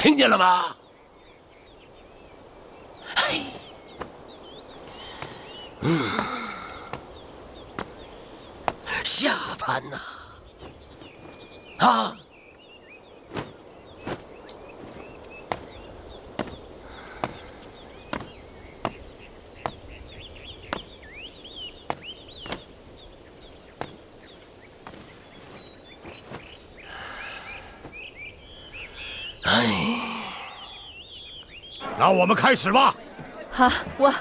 听见了吗？下盘呐！啊！让我们开始吧。好，我请。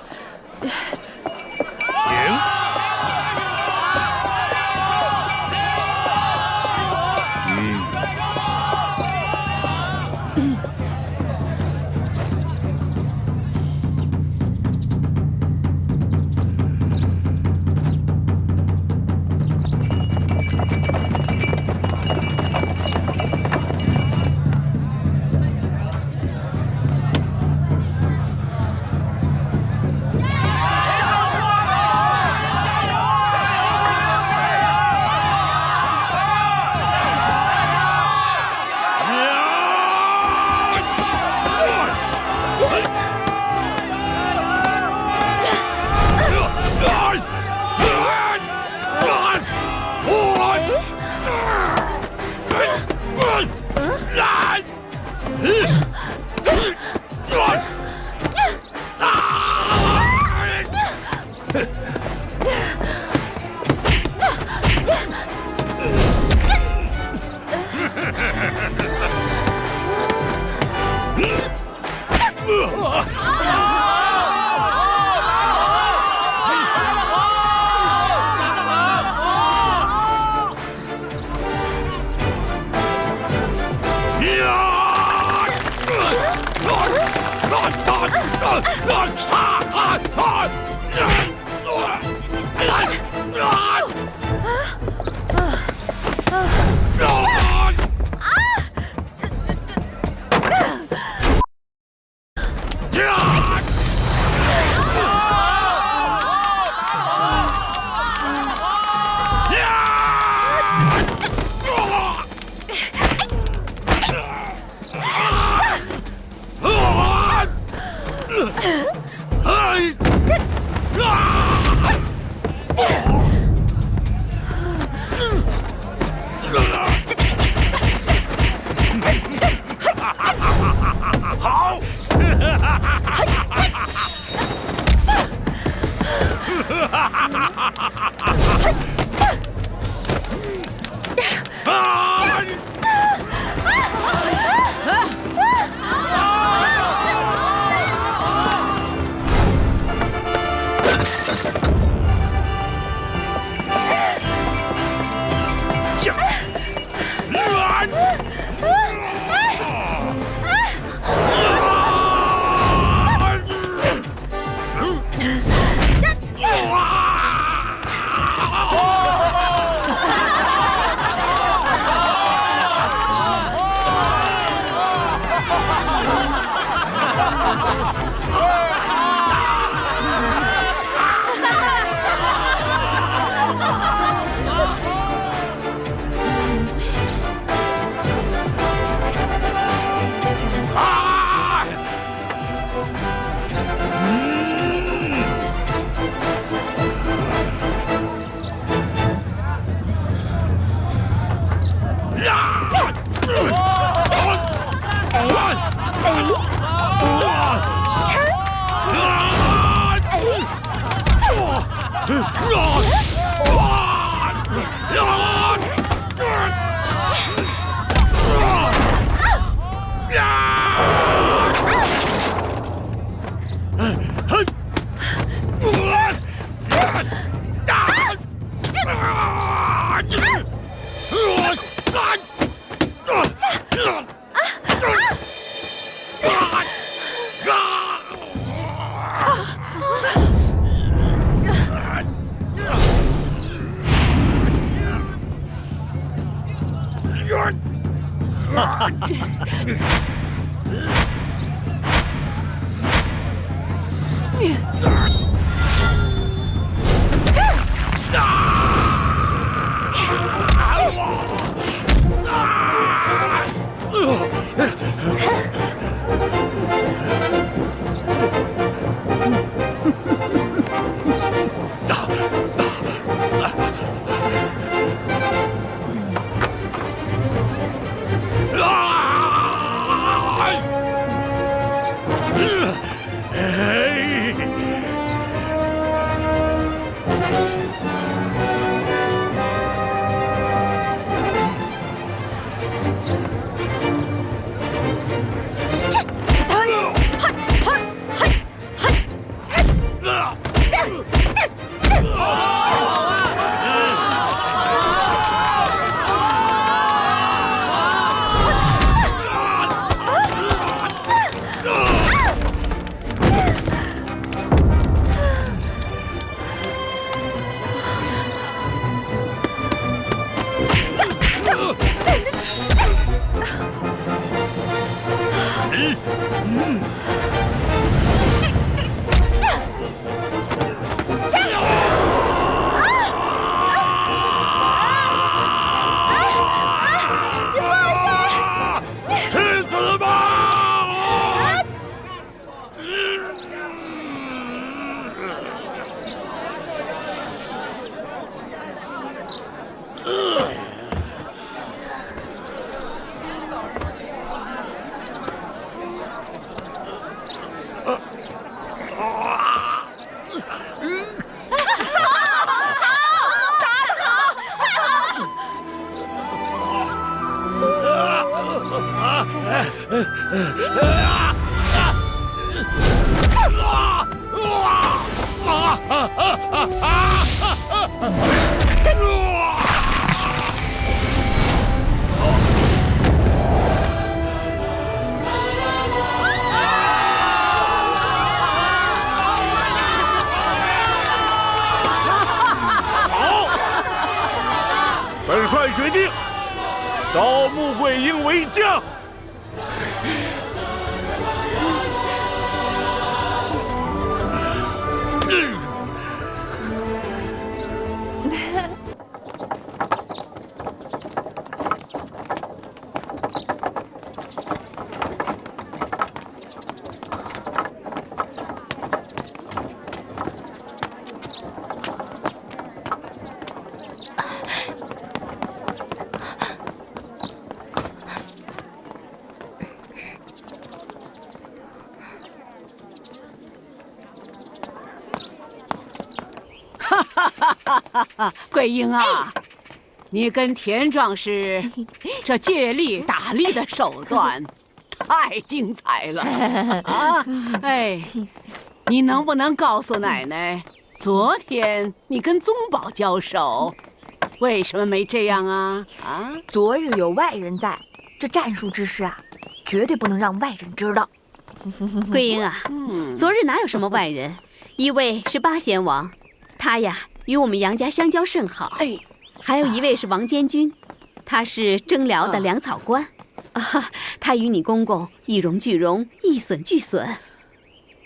去死吧！本帅决定招穆桂英为将。桂英啊，你跟田壮士这借力打力的手段太精彩了啊！哎，你能不能告诉奶奶，昨天你跟宗保交手，为什么没这样啊？啊，昨日有外人在，这战术之事啊，绝对不能让外人知道。桂英啊，昨日哪有什么外人？一位是八贤王，他呀与我们杨家相交甚好。哎，还有一位是王监军，他是征辽的粮草官。他与你公公一荣俱荣，一损俱损。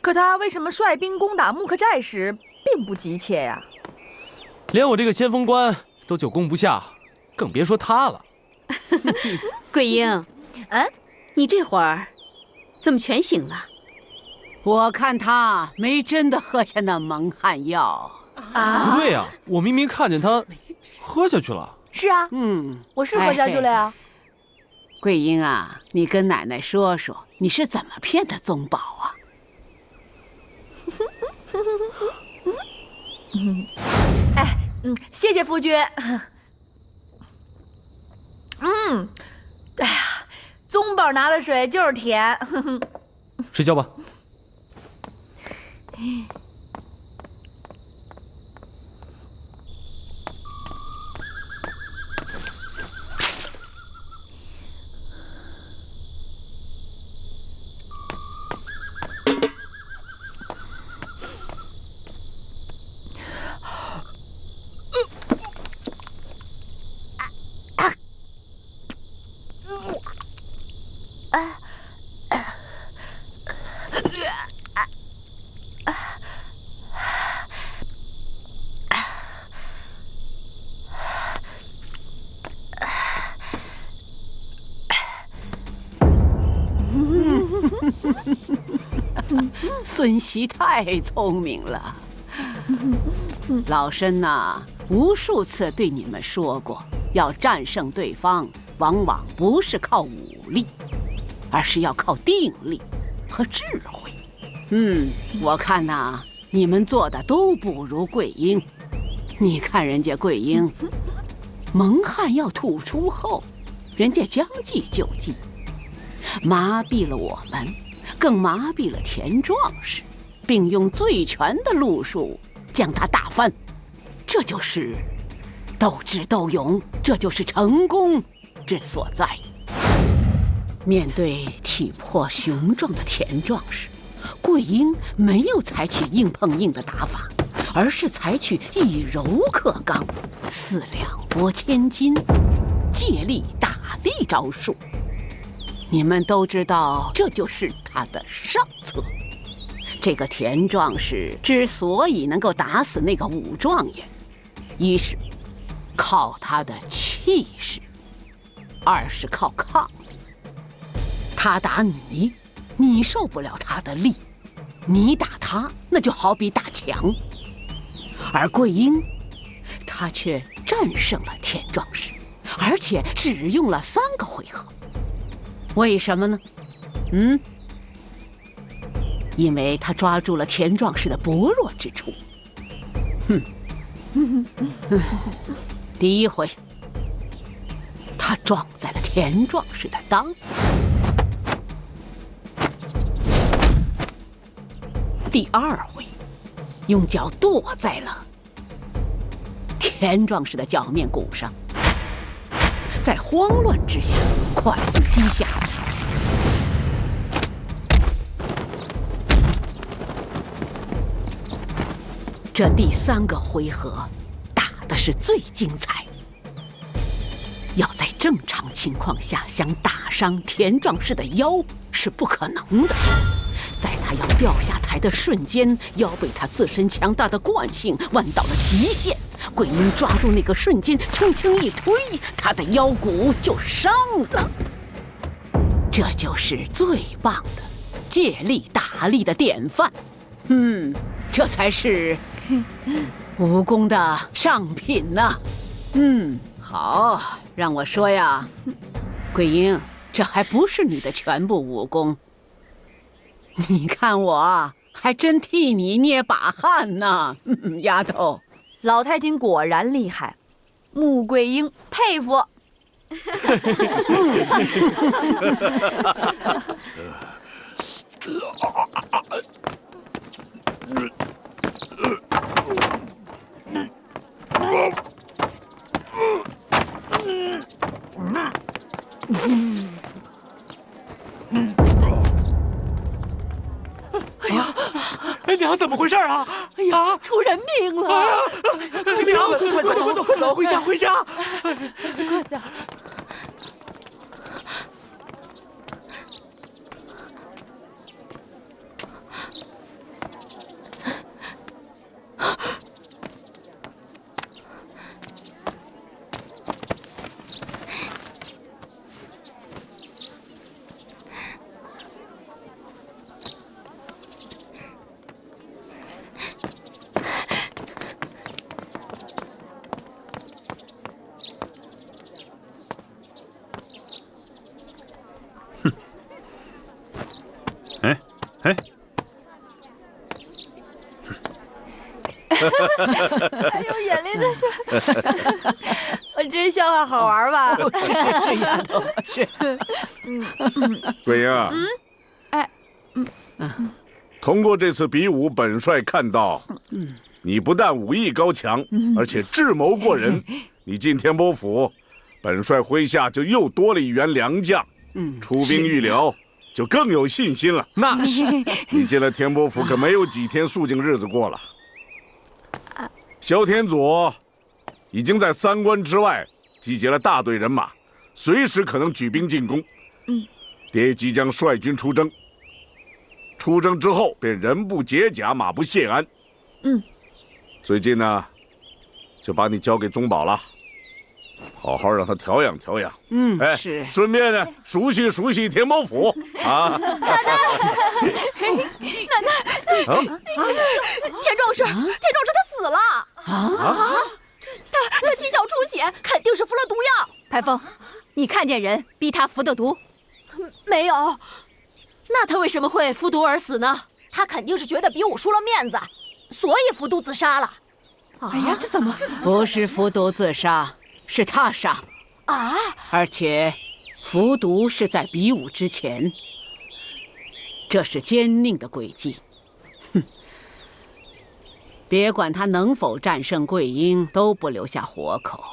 可他为什么率兵攻打木克寨时并不急切呀？连我这个先锋官都久攻不下，更别说他了。桂英，你这会儿怎么全醒了？我看他没真的喝下那蒙汗药。不对呀，我明明看见他喝下去了。是啊，我是喝下去了呀。桂英啊，你跟奶奶说说，你是怎么骗的宗保啊？谢谢夫君。哎呀，宗保拿的水就是甜。睡觉吧。孙媳太聪明了。老身呐，无数次对你们说过，要战胜对方，往往不是靠武力，而是要靠定力和智慧。我看呐，你们做的都不如桂英。你看人家桂英，蒙汗药吐出后，人家将计就计，麻痹了我们，更麻痹了田壮士，并用最全的路数将他打翻。这就是斗智斗勇，这就是成功之所在。面对体魄雄壮的田壮士，桂英没有采取硬碰硬的打法，而是采取以柔克刚、四两拨千斤、借力打力招数。你们都知道，这就是他的上策。这个田壮士之所以能够打死那个武状元，一是靠他的气势，二是靠抗力。他打你，你受不了他的力；你打他，那就好比打墙。而桂英，他却战胜了田壮士，而且只用了3个回合。为什么呢？因为他抓住了田壮士的薄弱之处。第一回，他撞在了田壮士的裆；第2回，用脚跺在了田壮士的脚面骨上。在慌乱之下，快速击下。这第3个回合打的是最精彩。要在正常情况下想打伤田壮士的腰是不可能的。在他要掉下台的瞬间，腰被他自身强大的惯性弯到了极限。桂英抓住那个瞬间，轻轻一推，他的腰骨就伤了。这就是最棒的借力打力的典范。这才是武功的上品呐。好，让我说呀，桂英，这还不是你的全部武功。你看我还真替你捏把汗呢，丫头。老太君果然厉害，穆桂英佩服。娘，怎么回事啊？哎呀，出人命了！娘，快走，回家！快点！还有眼泪在笑，我这笑话好玩吧？是丫头，是。桂英，通过这次比武，本帅看到，你不但武艺高强，而且智谋过人。你进天波府，本帅麾下就又多了一员良将，出兵预疗就更有信心了。那是。你进了天波府，可没有几天肃静日子过了。萧天佐已经在3关之外集结了大队人马，随时可能举兵进攻。爹即将率军出征，出征之后便人不解甲，马不谢鞍。最近呢，就把你交给宗宝了，好好让他调养调养。是。顺便呢，熟悉熟悉天波府啊。奶奶，田壮士他死了他七窍出血，肯定是服了毒药。排风，你看见人逼他服的毒？没有。那他为什么会服毒而死呢？他肯定是觉得比武输了面子，所以服毒自杀了。哎呀，这怎么？不是服毒自杀，是他杀。而且服毒是在比武之前，这是奸佞的诡计。别管他能否战胜桂英，都不留下活口。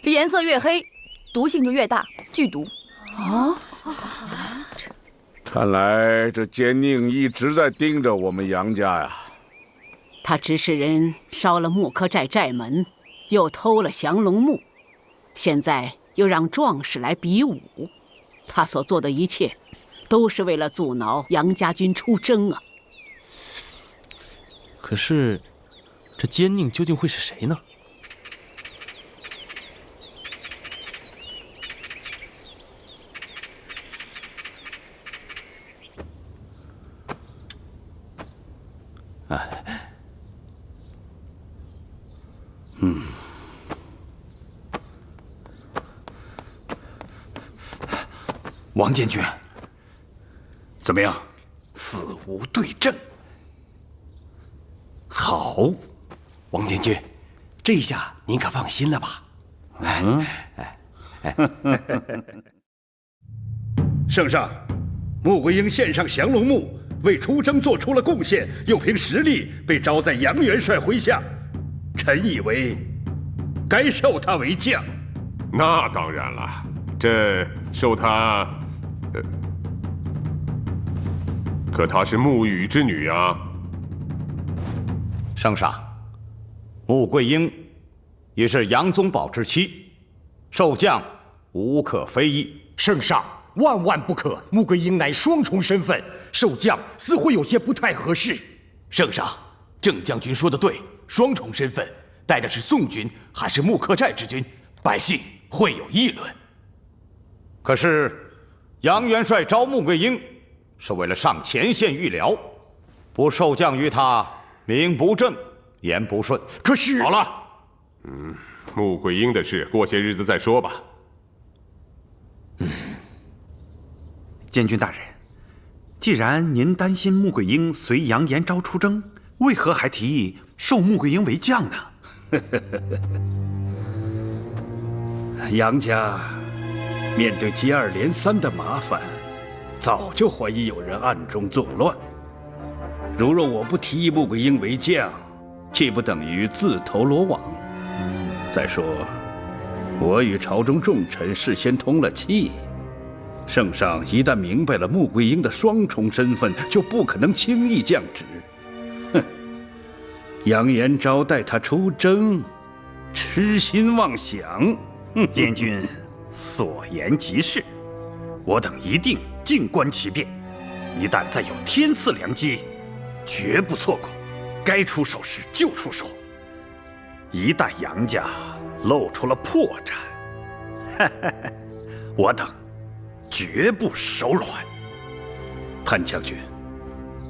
这颜色越黑，毒性就越大，剧毒。看来这奸佞一直在盯着我们杨家呀。他指使人烧了木柯寨寨门，又偷了降龙木，现在又让壮士来比武，他所做的一切，都是为了阻挠杨家军出征啊。可是，这奸佞究竟会是谁呢？王监军，怎么样？死无对证。好，王监军，这下您可放心了吧？圣上，穆桂英献上降龙木，为出征做出了贡献，又凭实力被招在杨元帅麾下。臣以为，该授他为将。那当然了，这授他，可她是穆羽之女啊。圣上，穆桂英也是杨宗保之妻，授将无可非议。圣上，万万不可！穆桂英乃双重身份，授将似乎有些不太合适。圣上，郑将军说的对，双重身份，带的是宋军还是穆克寨之军，百姓会有议论。可是，杨元帅招穆桂英，是为了上前线预疗，不授将于他，名不正，言不顺。可是，好了，穆桂英的事，过些日子再说吧。监军大人，既然您担心穆桂英随杨延昭出征，为何还提议授穆桂英为将呢？杨家面对接二连三的麻烦，早就怀疑有人暗中作乱。如若我不提议穆桂英为将，岂不等于自投罗网？再说，我与朝中重臣事先通了气。圣上一旦明白了穆桂英的双重身份，就不可能轻易降职。哼，杨延昭带他出征，痴心妄想。监军所言极是，我等一定静观其变，一旦再有天赐良机，绝不错过，该出手时就出手。一旦杨家露出了破绽，我等绝不手软。潘将军，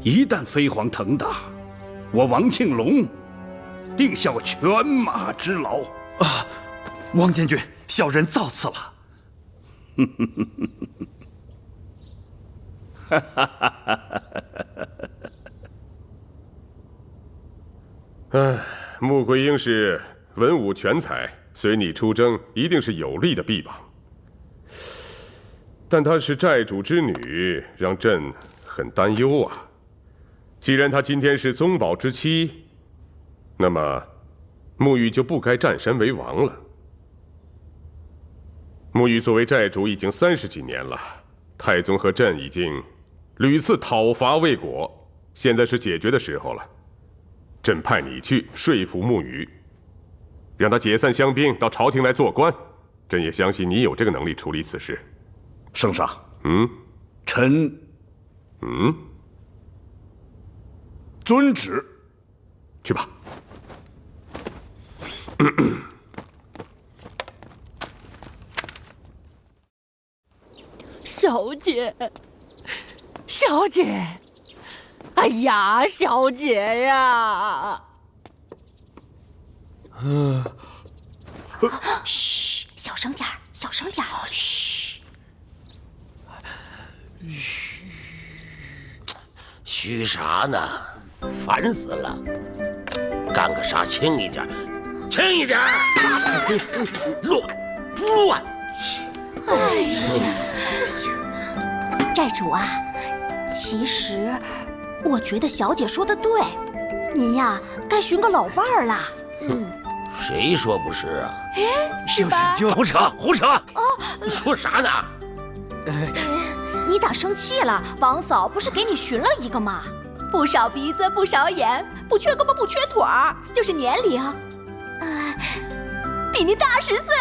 一旦飞黄腾达，我王庆龙定效犬马之劳啊！王监军，小人造次了。穆桂英是文武全才，随你出征一定是有力的臂膀。但她是寨主之女，让朕很担忧啊。既然她今天是宗保之妻，那么穆羽就不该占山为王了。穆羽作为寨主已经30几年了，太宗和朕已经屡次讨伐未果，现在是解决的时候了。朕派你去说服穆羽，让他解散乡兵，到朝廷来做官。朕也相信你有这个能力处理此事。圣上，臣遵旨。去吧。小姐，小姐，哎呀，小姐呀！嘘，小声点儿，小声点儿。嘘，嘘啥呢？烦死了！干个啥轻一点，轻一点！乱！哎呀！寨主啊，其实我觉得小姐说的对，您呀该寻个老伴儿啦。谁说不是啊？是吧？胡扯！说啥呢？你咋生气了？王嫂不是给你寻了一个吗？不少鼻子不少眼，不缺胳膊不缺腿儿，就是年龄，比您大10岁。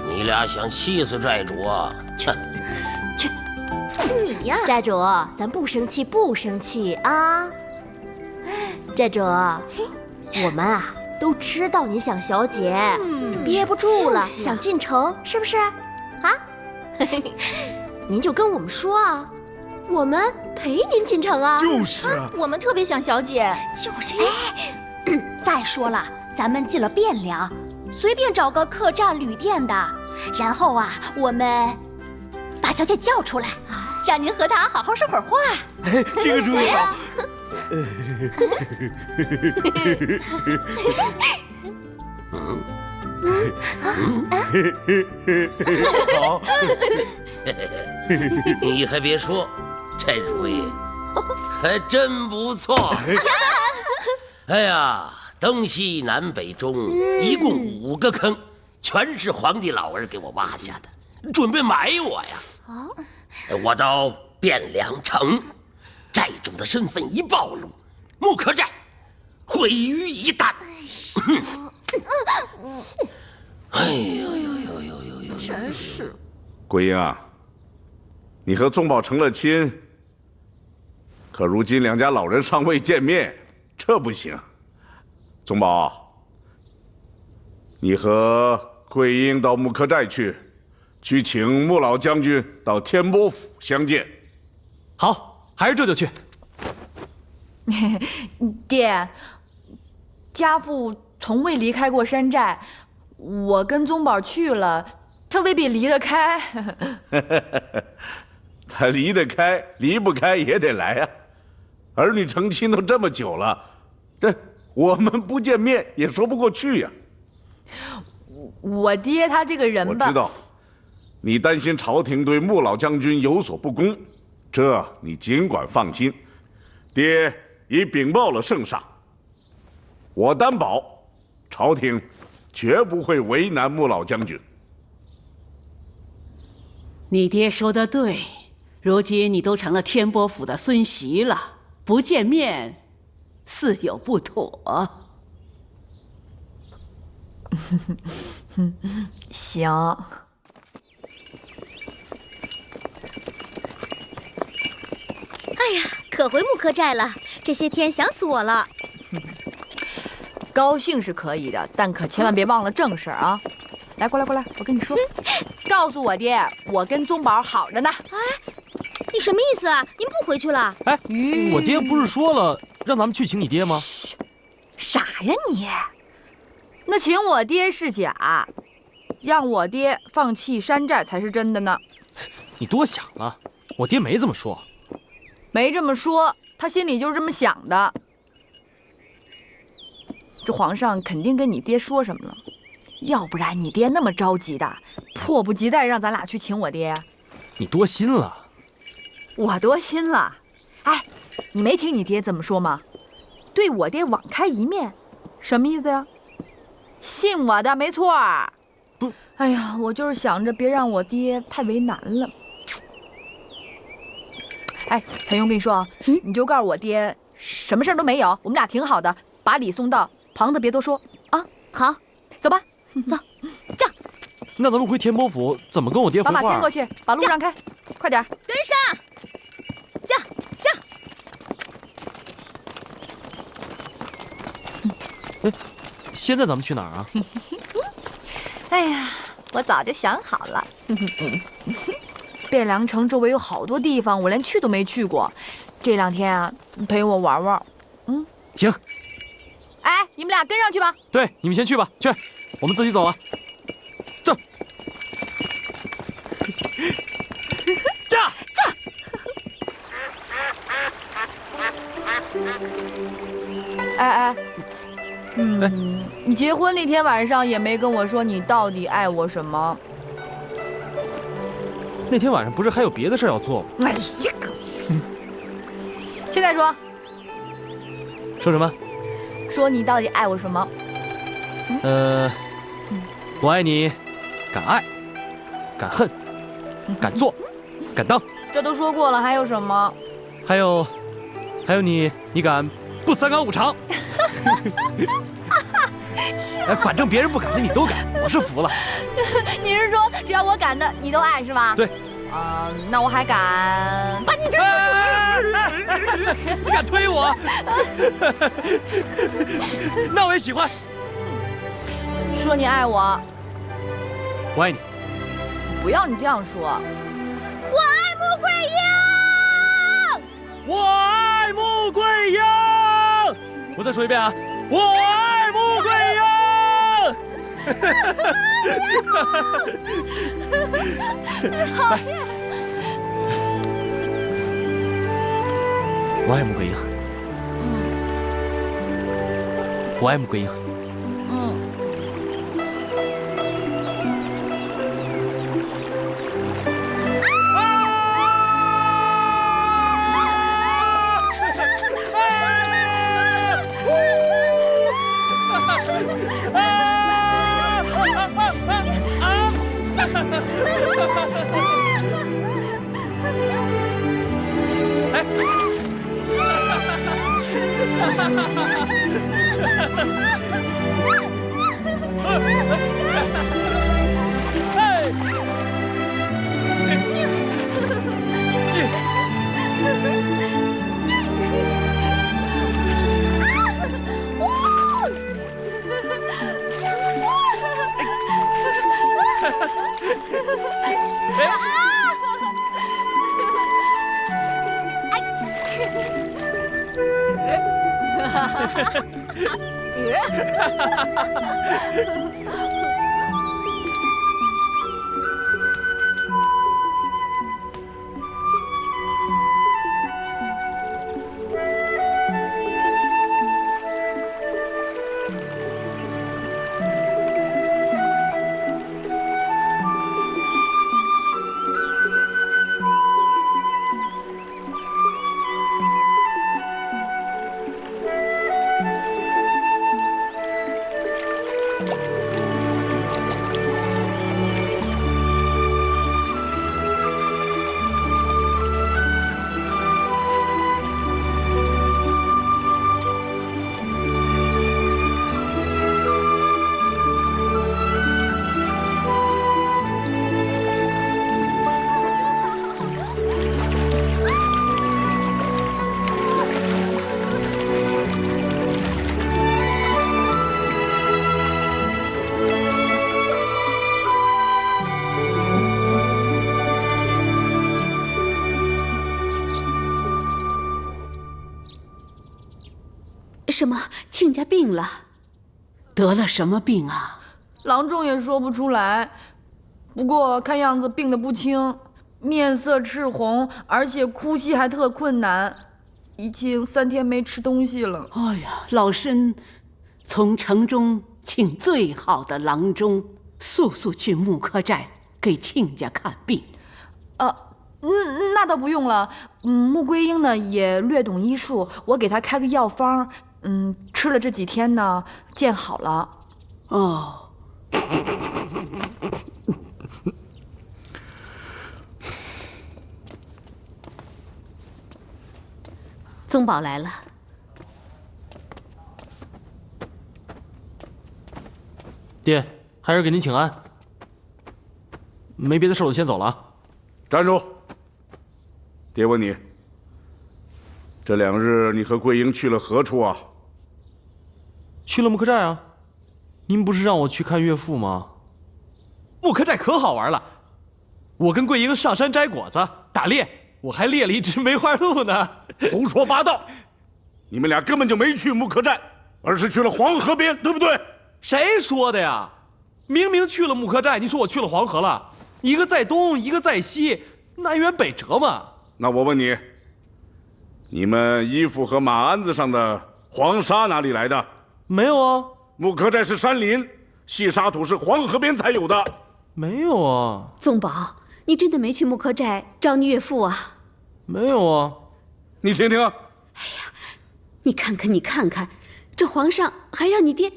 你俩想气死寨主啊？切！你呀，寨主，咱不生气，不生气啊！寨主，我们啊都知道你想小姐，憋不住了，想进城，是不是？啊？您就跟我们说啊，我们陪您进城啊。就是啊，我们特别想小姐。就是再说了，咱们进了汴梁，随便找个客栈、旅店的，然后啊，我们把小姐叫出来，让您和她好好说会儿话。哎，这个主意好。好。你还别说，这主意还真不错。哎呀，东西南北中一共5个坑，全是皇帝老儿给我挖下的，准备埋我呀。我到汴梁城，寨主的身份一暴露，木刻寨毁于一旦。哎呦呦呦呦呦呦！真是。桂英啊，你和宗保成了亲，可如今两家老人尚未见面，这不行。宗保，你和桂英到木刻寨去请穆老将军到天波府相见。好，还是这就去。爹，家父从未离开过山寨，我跟宗保去了，他未必离得开。他离得开，离不开也得来啊！儿女成亲都这么久了，这我们不见面也说不过去呀。我爹他这个人吧，我知道，你担心朝廷对穆老将军有所不公，这你尽管放心，爹已禀报了圣上，我担保，朝廷绝不会为难穆老将军。你爹说的对，如今你都成了天波府的孙媳了，不见面，似有不妥。行。哎呀，可回木刻寨了，这些天想死我了。高兴是可以的，但可千万别忘了正事儿啊！来，过来，过来，我跟你说，告诉我爹，我跟宗保好着呢。哎，你什么意思啊？您不回去了？哎，我爹不是说了让咱们去请你爹吗？傻呀你！那请我爹是假，让我爹放弃山寨才是真的呢。你多想了，我爹没这么说。没这么说，他心里就是这么想的。这皇上肯定跟你爹说什么了，要不然你爹那么着急的，迫不及待让咱俩去请我爹。你多心了。我多心了。哎，你没听你爹怎么说吗？对我爹网开一面，什么意思呀？信我的，没错。不，哎呀，我就是想着别让我爹太为难了。哎，彩云，我跟你说啊，你就告诉我爹，什么事都没有，我们俩挺好的，把礼送到，旁的别多说啊。好，走吧，走，驾。那咱们回田伯府怎么跟我爹回话？把马牵过去，把路让开，快点，跟上，驾驾。哎，现在咱们去哪儿啊？哎呀，我早就想好了。汴梁城周围有好多地方，我连去都没去过。这2天啊，你陪我玩玩。行。哎，你们俩跟上去吧。对，你们先去吧，去，我们自己走了。走。驾驾。哎，你结婚那天晚上也没跟我说你到底爱我什么。那天晚上不是还有别的事要做吗？哎呀，现在说。说什么？说你到底爱我什么？我爱你，敢爱，敢恨，敢做，敢当。这都说过了，还有什么？还有你敢不3纲5常？哎，反正别人不敢的你都敢，我是服了。你是说只要我敢的你都爱是吧？对。那我还敢把你推出去。你敢推我？那我也喜欢。说你爱我，我爱你。不要你这样说。我爱穆桂英。我爱穆桂英。我再说一遍啊！我爱穆桂英。来，我爱穆桂英。我爱穆桂英。什么？亲家病了？得了什么病啊？郎中也说不出来，不过看样子病得不轻，面色赤红，而且呼吸还特困难，已经3天没吃东西了。哎呀，老身从城中请最好的郎中速速去木柯寨给亲家看病。那倒不用了。穆桂英呢也略懂医术，我给她开个药方。吃了这几天呢，见好了。哦。宗保来了。爹，孩儿给您请安。没别的事，我就先走了啊。站住！爹问你，这2日你和桂英去了何处啊？去了木柯寨啊。您不是让我去看岳父吗？木柯寨可好玩了，我跟桂英上山摘果子、打猎，我还猎了一只梅花鹿呢。胡说八道！你们俩根本就没去木柯寨，而是去了黄河边，对不对？谁说的呀？明明去了木柯寨，你说我去了黄河了？一个在东，一个在西，南辕北辙嘛。那我问你，你们衣服和马鞍子上的黄沙哪里来的？没有啊。木柯寨是山林，细沙土是黄河边才有的。没有啊。宗保，你真的没去木柯寨找你岳父啊？没有啊。你听听。哎呀，你看看，你看看，这皇上还让你爹……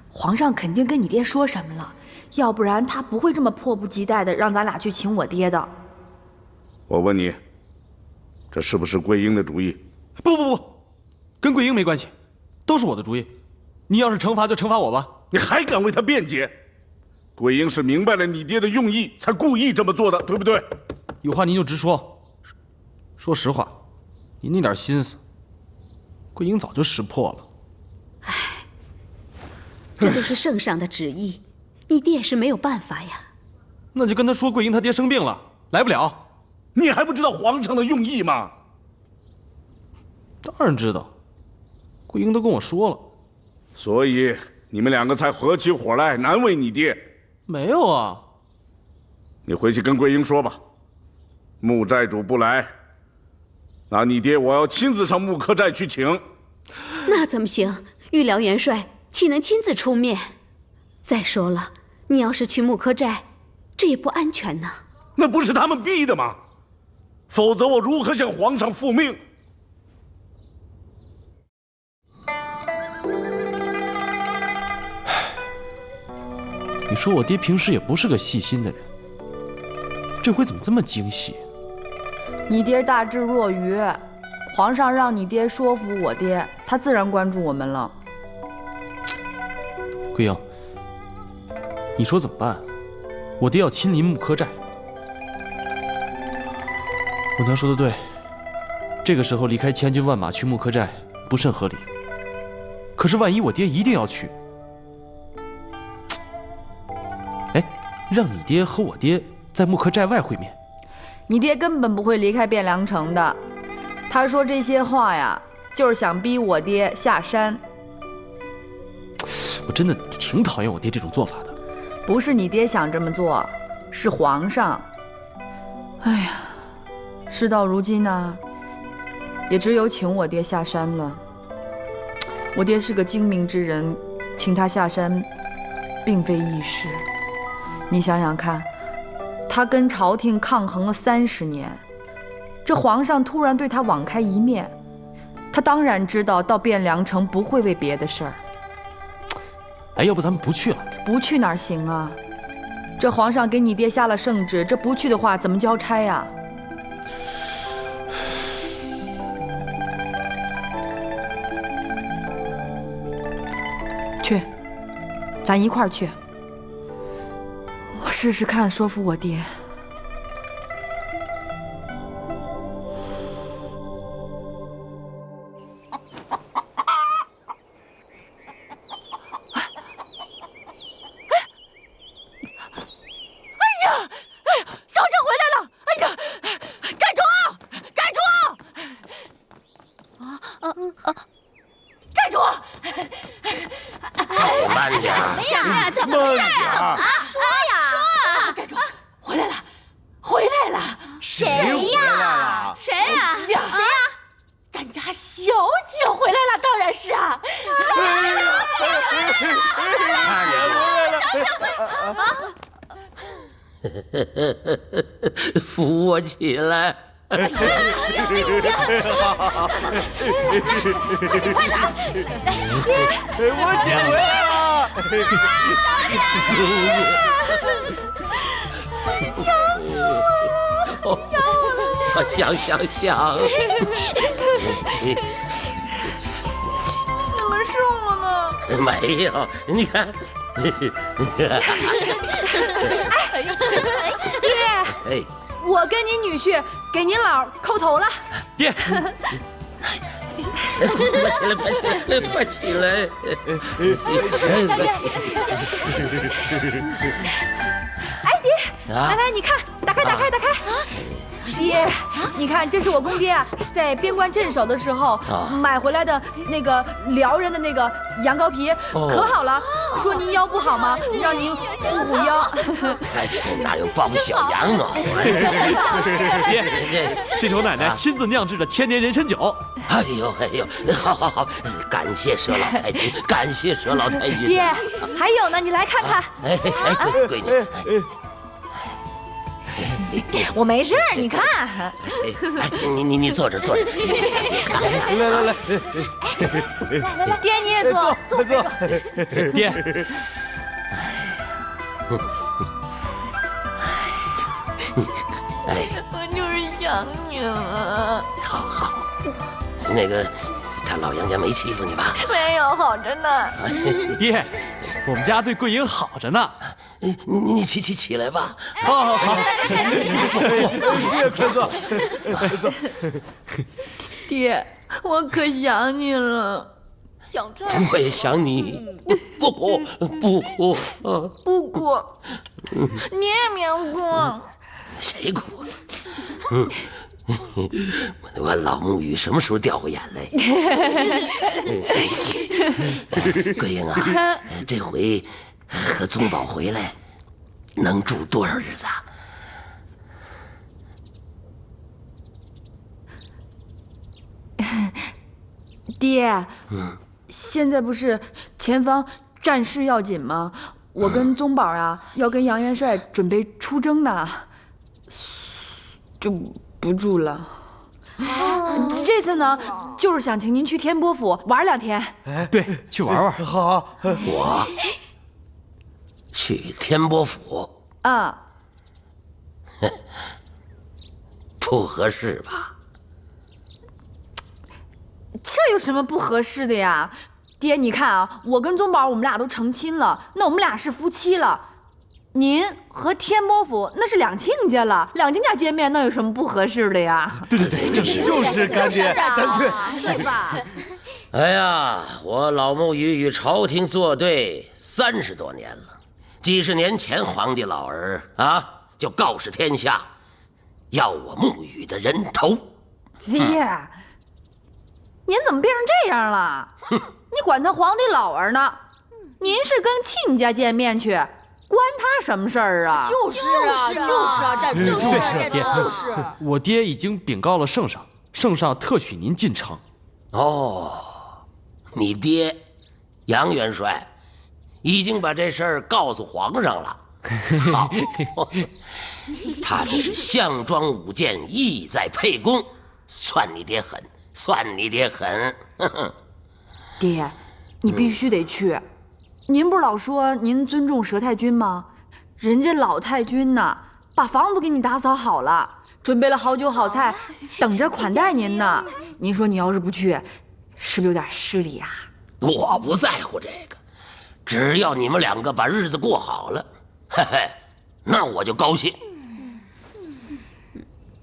皇上肯定跟你爹说什么了，要不然他不会这么迫不及待的让咱俩去请我爹的。我问你，这是不是桂英的主意？不，跟桂英没关系。都是我的主意。你要是惩罚就惩罚我吧。你还敢为他辩解？桂英是明白了你爹的用意，才故意这么做的，对不对？有话您就直说。说实话，您那点心思，桂英早就识破了。唉，这都是圣上的旨意，你爹是没有办法呀。那就跟他说，桂英他爹生病了，来不了。你还不知道皇上的用意吗？当然知道，桂英都跟我说了。所以你们两个才合起伙来难为你爹。没有啊。你回去跟桂英说吧，穆寨主不来，那你爹我要亲自上穆柯寨去请。那怎么行？御辽元帅岂能亲自出面？再说了，你要是去穆柯寨，这也不安全呢。那不是他们逼的吗？否则我如何向皇上复命？你说我爹平时也不是个细心的人，这回怎么这么精细？你爹大智若愚，皇上让你爹说服我爹，他自然关注我们了。桂英，你说怎么办？我爹要亲临穆柯寨。我娘说的对，这个时候离开千军万马去穆柯寨不甚合理。可是万一我爹一定要去，哎，让你爹和我爹在穆柯寨外会面。你爹根本不会离开汴梁城的，他说这些话呀，就是想逼我爹下山。我真的挺讨厌我爹这种做法的。不是你爹想这么做，是皇上。哎呀，事到如今呢，也只有请我爹下山了。我爹是个精明之人，请他下山，并非易事。你想想看，他跟朝廷抗衡了30年，这皇上突然对他网开一面，他当然知道到汴梁城不会为别的事儿。哎，要不咱们不去了？不去哪儿行啊？这皇上给你爹下了圣旨，这不去的话怎么交差呀？去，咱一块儿去。我试试看，说服我爹。扶我起来！我捡回来了！想死我了！想！你们瘦了呢？没有，你看。爹，我跟您女婿给您姥叩头了。爹，快起来！哎，爹，来，你看，打开！爹，你看，这是我公爹在边关镇守的时候买回来的那个辽人的那个羊羔皮，可好了。说您腰不好吗？让您补腰。哪有抱个小羊暖和？爹，这是我奶奶亲自酿制的千年人参酒。哎呦，好，感谢佘老太君，感谢佘老太君。爹，还有呢，你来看看。闺女。我没事，你看。你坐着。来，爹你也坐。爹。我就是想你了。好，那个他老杨家没欺负你吧？没有，好着呢。爹，我们家对桂英好着呢。你起来吧。好。坐。爹，我可想你了。想这？我也想你。不哭。不哭。你也别哭。谁哭？我老木鱼什么时候掉过眼泪？桂英啊，这回和宗宝回来，能住多少日子啊？爹，现在不是前方战事要紧吗？我跟宗宝啊，要跟杨元帅准备出征呢，就不住了。这次呢，就是想请您去天波府玩2天。对，去玩玩。好。我去天波府啊？不合适吧？这有什么不合适的呀？爹，你看啊，我跟宗宝我们俩都成亲了，那我们俩是夫妻了。您和天波府那是2亲家了，2亲家见面那有什么不合适的呀？对，就是干爹，咱去，是吧？哎呀，我老木鱼与朝廷作对30多年了，几十年前皇帝老儿啊就告示天下，要我木鱼的人头。爹，您怎么变成这样了？你管他皇帝老儿呢？您是跟亲家见面去。关他什么事儿啊？就是我爹已经禀告了圣上，圣上特许您进城。哦，你爹杨元帅已经把这事儿告诉皇上了。好，他这是项庄舞剑，意在沛公，算你爹狠，算你爹狠。爹，你必须得去。您不是老说您尊重佘太君吗？人家老太君呐，把房子给你打扫好了，准备了好酒好菜，等着款待您呢。您说你要是不去，是不是有点失礼啊？我不在乎这个，只要你们2个把日子过好了，嘿嘿，那我就高兴。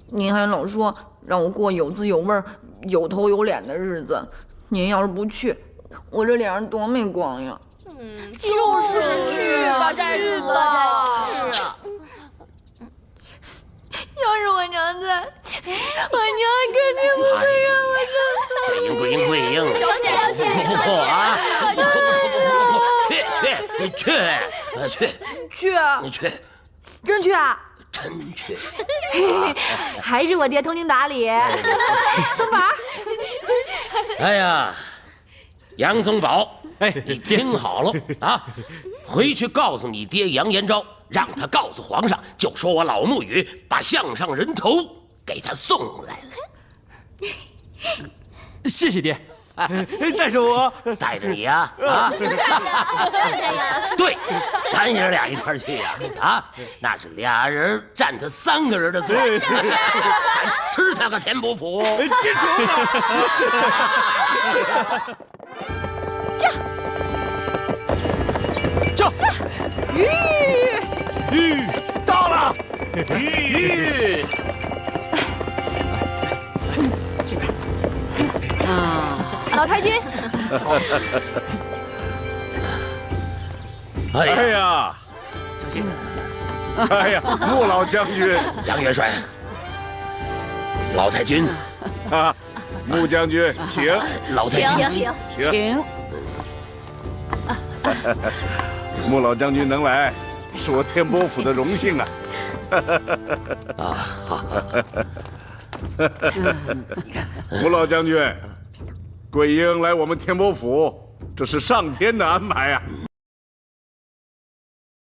您还老说让我过有滋有味、有头有脸的日子，您要是不去，我这脸上多没光呀！就是去吧，去吧。是啊。要是我娘在，我娘肯定不会让我这么。桂英，小姐，不啊！去啊！你去，真去啊？真去。还是我爹通情达理。宗宝。哎呀，杨宗保。你听好了啊！回去告诉你爹杨延昭，让他告诉皇上，就说我老木鱼把项上人头给他送来了。谢谢爹。带着我，带着你呀！啊！对，咱爷俩一块去呀！啊，那是俩人占他3个人的罪，咱吃他个天不服！记住了。驾！到了！老太君。哎呀，小心！哎呀，穆老将军，杨元帅，老太君，啊，穆将军，请。老太君，请。穆老将军能来，是我天波府的荣幸啊！好。你看，穆老将军，桂英来我们天波府，这是上天的安排啊！